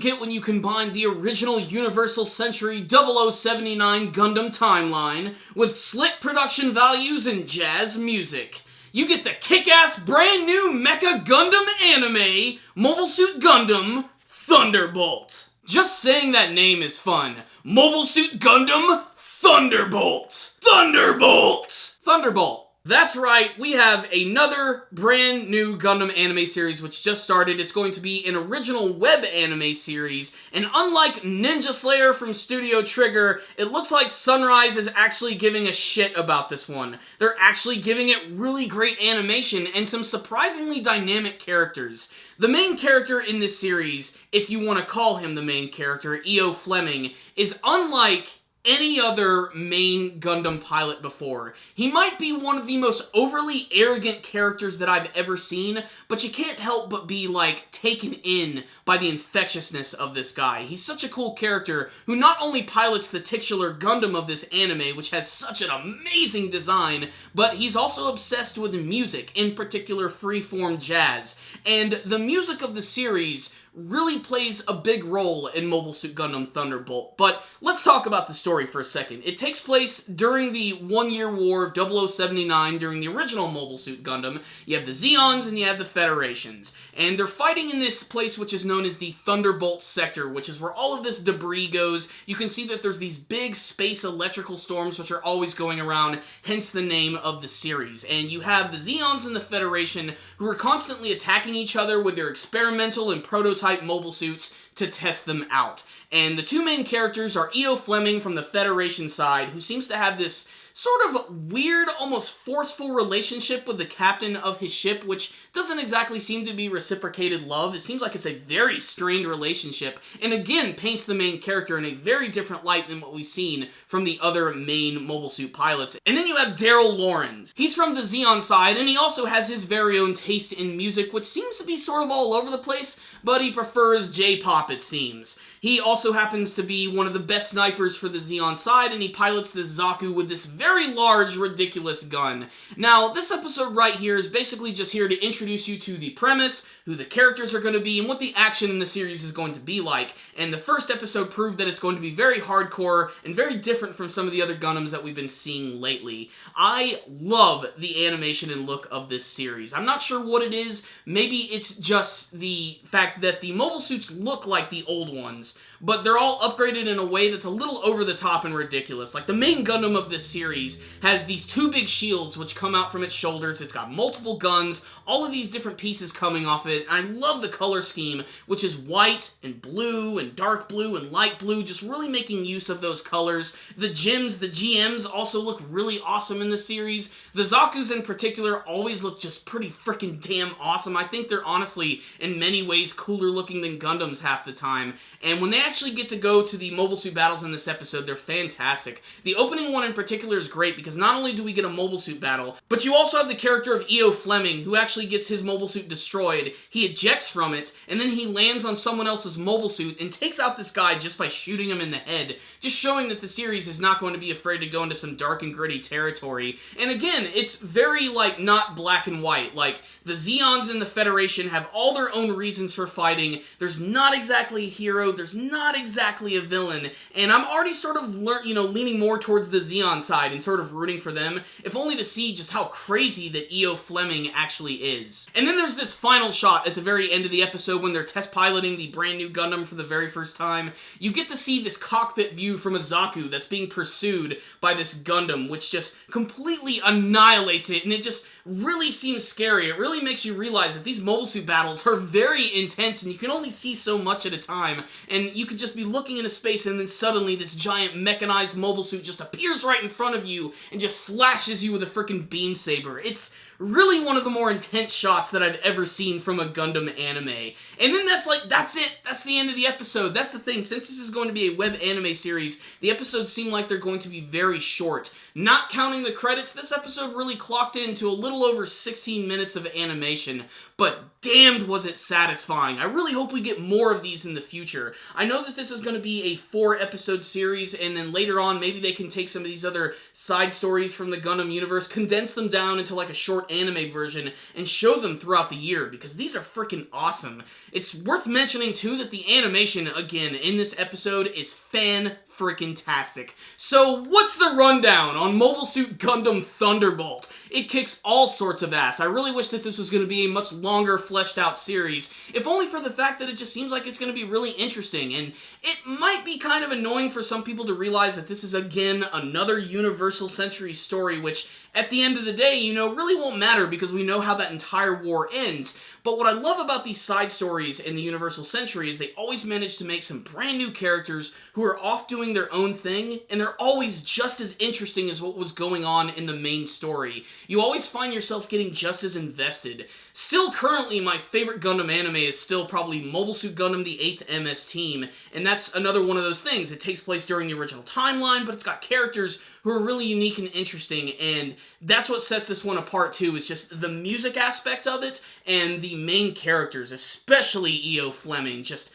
hit when you combine the original Universal Century 0079 Gundam timeline with slick production values and jazz music. You get the kick-ass brand new Mecha Gundam anime, Mobile Suit Gundam Thunderbolt. Just saying that name is fun. Mobile Suit Gundam Thunderbolt. Thunderbolt! Thunderbolt. That's right, we have another brand new Gundam anime series which just started. It's going to be an original web anime series, and unlike Ninja Slayer from Studio Trigger, it looks like Sunrise is actually giving a shit about this one. They're actually giving it really great animation and some surprisingly dynamic characters. The main character in this series, if you want to call him the main character, E.O. Fleming, is unlike any other main Gundam pilot before. He might be one of the most overly arrogant characters that I've ever seen, but you can't help but be, like, taken in by the infectiousness of this guy. He's such a cool character who not only pilots the titular Gundam of this anime, which has such an amazing design, but he's also obsessed with music, in particular freeform jazz. And the music of the series really plays a big role in Mobile Suit Gundam Thunderbolt. But let's talk about the story for a second. It takes place during the 1-year war of 0079 during the original Mobile Suit Gundam. You have the Zeons and you have the Federations. And they're fighting in this place which is known as the Thunderbolt Sector, which is where all of this debris goes. You can see that there's these big space electrical storms which are always going around, hence the name of the series. And you have the Zeons and the Federation who are constantly attacking each other with their experimental and prototype mobile suits to test them out. And the two main characters are E.O. Fleming from the Federation side, who seems to have this sort of weird, almost forceful relationship with the captain of his ship, which doesn't exactly seem to be reciprocated love. It seems like it's a very strained relationship, and again paints the main character in a very different light than what we've seen from the other main Mobile Suit pilots. And then you have Daryl Lawrence. He's from the Zeon side, and he also has his very own taste in music, which seems to be sort of all over the place, but he prefers J-pop, it seems. He also happens to be one of the best snipers for the Zeon side, and he pilots this Zaku with this very large, ridiculous gun. Now, this episode right here is basically just here to introduce you to the premise, who the characters are going to be, and what the action in the series is going to be like. And the first episode proved that it's going to be very hardcore and very different from some of the other Gundams that we've been seeing lately. I love the animation and look of this series. I'm not sure what it is. Maybe it's just the fact that the mobile suits look like the old ones, but they're all upgraded in a way that's a little over the top and ridiculous. Like, the main Gundam of this series has these two big shields which come out from its shoulders. It's got multiple guns, all of these different pieces coming off it. I love the color scheme, which is white and blue and dark blue and light blue, just really making use of those colors. The Gems, the GMs, also look really awesome in the series. The Zakus in particular always look just pretty freaking damn awesome. I think they're honestly, in many ways, cooler looking than Gundams half the time. And when they actually get to go to the mobile suit battles in this episode, they're fantastic. The opening one in particular is great because not only do we get a mobile suit battle, but you also have the character of E.O. Fleming, who actually gets his mobile suit destroyed. He ejects from it, and then he lands on someone else's mobile suit and takes out this guy just by shooting him in the head, just showing that the series is not going to be afraid to go into some dark and gritty territory. And again, it's very, like, not black and white. Like, the Zeons and the Federation have all their own reasons for fighting. There's not exactly a hero, there's not exactly a villain, and I'm already sort of, leaning more towards the Zeon side and sort of rooting for them, if only to see just how crazy that E.O. Fleming actually is. And then there's this final shot at the very end of the episode when they're test piloting the brand new Gundam for the very first time. You get to see this cockpit view from a Zaku that's being pursued by this Gundam, which just completely annihilates it, and it just really seems scary. It really makes you realize that these mobile suit battles are very intense, and you can only see so much at a time, and you could just be looking into space, and then suddenly this giant mechanized mobile suit just appears right in front of you and just slashes you with a freaking beam saber. It's really one of the more intense shots that I've ever seen from a Gundam anime. And then that's it. That's the end of the episode. That's the thing. Since this is going to be a web anime series, the episodes seem like they're going to be very short. Not counting the credits, this episode really clocked into a little over 16 minutes of animation, but damned was it satisfying. I really hope we get more of these in the future. I know know that this is going to be a 4-episode series, and then later on, maybe they can take some of these other side stories from the Gundam universe, condense them down into like a short anime version, and show them throughout the year, because these are freaking awesome. It's worth mentioning, too, that the animation, again, in this episode is fan-freaking-tastic. So, what's the rundown on Mobile Suit Gundam Thunderbolt? It kicks all sorts of ass. I really wish that this was going to be a much longer, fleshed-out series, if only for the fact that it just seems like it's going to be really interesting, and it might be kind of annoying for some people to realize that this is, again, another Universal Century story, which, at the end of the day, you know, really won't matter because we know how that entire war ends. But what I love about these side stories in the Universal Century is they always manage to make some brand new characters who are off doing their own thing, and they're always just as interesting as what was going on in the main story. You always find yourself getting just as invested. Still, currently, my favorite Gundam anime is still probably Mobile Suit Gundam the 8th MS Team, and that's another one of those things. It takes place during the original timeline, but it's got characters who are really unique and interesting, and that's what sets this one apart too, is just the music aspect of it, and the main characters, especially E.O. Fleming. Just,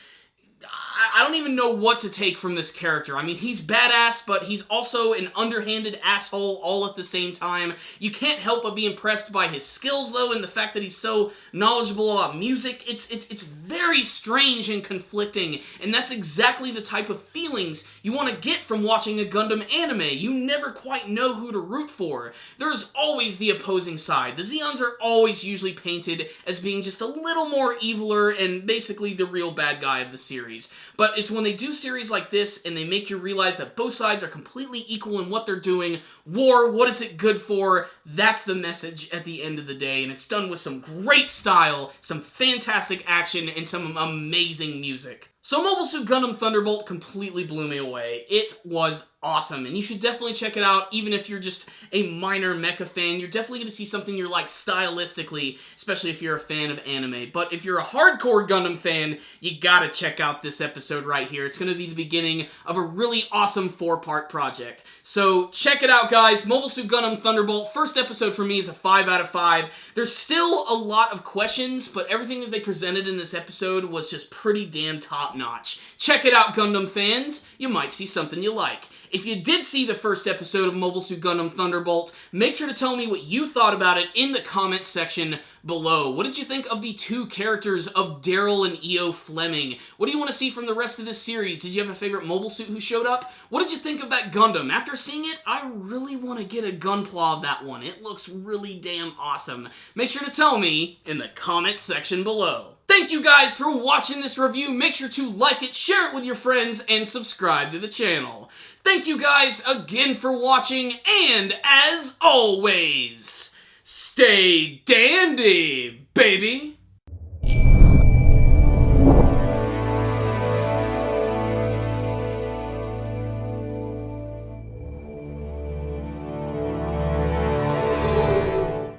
I don't even know what to take from this character. I mean, he's badass, but he's also an underhanded asshole all at the same time. You can't help but be impressed by his skills, though, and the fact that he's so knowledgeable about music. It's very strange and conflicting, and that's exactly the type of feelings you want to get from watching a Gundam anime. You never quite know who to root for. There's always the opposing side. The Zeons are always usually painted as being just a little more eviler and basically the real bad guy of the series. But it's when they do series like this and they make you realize that both sides are completely equal in what they're doing. War, what is it good for? That's the message at the end of the day, and it's done with some great style, some fantastic action, and some amazing music. So Mobile Suit Gundam Thunderbolt completely blew me away. It was awesome, and you should definitely check it out, even if you're just a minor mecha fan. You're definitely going to see something you like stylistically, especially if you're a fan of anime. But if you're a hardcore Gundam fan, you gotta check out this episode right here. It's going to be the beginning of a really awesome 4-part project. So check it out, guys. Mobile Suit Gundam Thunderbolt, first episode for me is a 5 out of 5. There's still a lot of questions, but everything that they presented in this episode was just pretty damn top-notch. Check it out, Gundam fans. You might see something you like. If you did see the first episode of Mobile Suit Gundam Thunderbolt, make sure to tell me what you thought about it in the comments section below. What did you think of the two characters of Daryl and E.O. Fleming? What do you want to see from the rest of this series? Did you have a favorite Mobile Suit who showed up? What did you think of that Gundam? After seeing it, I really want to get a gunpla of that one. It looks really damn awesome. Make sure to tell me in the comments section below. Thank you guys for watching this review. Make sure to like it, share it with your friends, and subscribe to the channel. Thank you guys again for watching, and as always, stay dandy, baby!